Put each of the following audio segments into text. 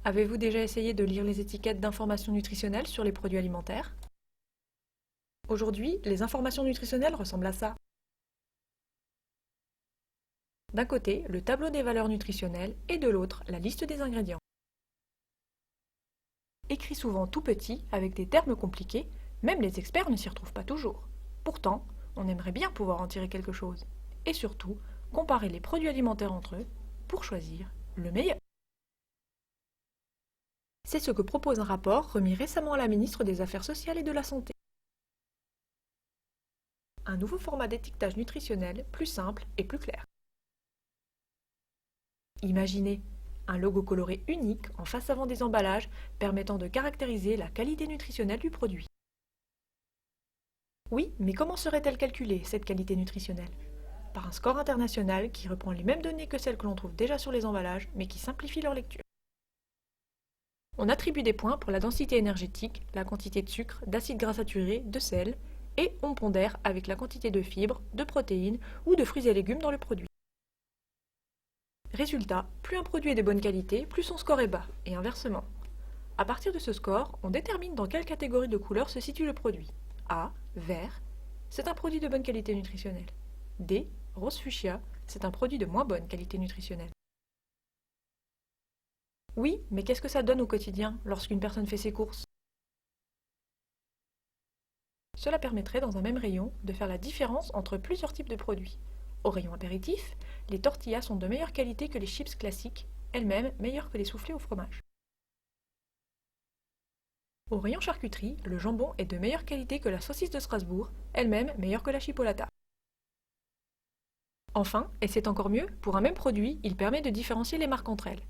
Avez-vous déjà essayé de lire les étiquettes d'informations nutritionnelles sur les produits alimentaires? Aujourd'hui, les informations nutritionnelles ressemblent à ça. D'un côté, le tableau des valeurs nutritionnelles et de l'autre, la liste des ingrédients. Écrit souvent tout petit, avec des termes compliqués, même les experts ne s'y retrouvent pas toujours. Pourtant, on aimerait bien pouvoir en tirer quelque chose. Et surtout, comparer les produits alimentaires entre eux pour choisir le meilleur. C'est ce que propose un rapport remis récemment à la ministre des Affaires sociales et de la Santé. Un nouveau format d'étiquetage nutritionnel plus simple et plus clair. Imaginez un logo coloré unique en face avant des emballages permettant de caractériser la qualité nutritionnelle du produit. Oui, mais comment serait-elle calculée, cette qualité nutritionnelle? Par un score international qui reprend les mêmes données que celles que l'on trouve déjà sur les emballages, mais qui simplifie leur lecture. On attribue des points pour la densité énergétique, la quantité de sucre, d'acides gras saturés, de sel, et on pondère avec la quantité de fibres, de protéines ou de fruits et légumes dans le produit. Résultat, plus un produit est de bonne qualité, plus son score est bas, et inversement. À partir de ce score, on détermine dans quelle catégorie de couleur se situe le produit. A, vert, c'est un produit de bonne qualité nutritionnelle. D, rose fuchsia, c'est un produit de moins bonne qualité nutritionnelle. Oui, mais qu'est-ce que ça donne au quotidien lorsqu'une personne fait ses courses? Cela permettrait dans un même rayon de faire la différence entre plusieurs types de produits. Au rayon apéritif, les tortillas sont de meilleure qualité que les chips classiques, elles-mêmes meilleures que les soufflés au fromage. Au rayon charcuterie, le jambon est de meilleure qualité que la saucisse de Strasbourg, elle-même meilleure que la chipolata. Enfin, et c'est encore mieux, pour un même produit, il permet de différencier les marques entre elles.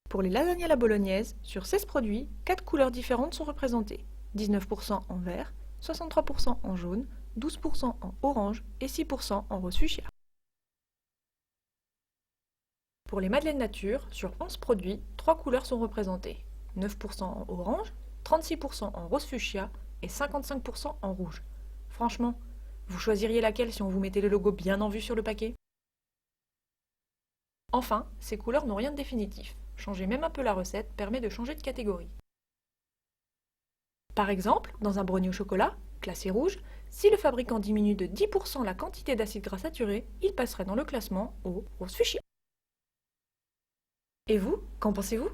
Pour les lasagnes à la bolognaise, sur 16 produits, 4 couleurs différentes sont représentées. 19% en vert, 63% en jaune, 12% en orange et 6% en rose fuchsia. Pour les madeleines nature, sur 11 produits, 3 couleurs sont représentées. 9% en orange, 36% en rose fuchsia et 55% en rouge. Franchement, vous choisiriez laquelle si on vous mettait le logo bien en vue sur le paquet? Enfin, ces couleurs n'ont rien de définitif. Changer même un peu la recette permet de changer de catégorie. Par exemple, dans un brownie au chocolat, classé rouge, si le fabricant diminue de 10% la quantité d'acides gras saturés, il passerait dans le classement au rose fuchsia. Et vous, qu'en pensez-vous?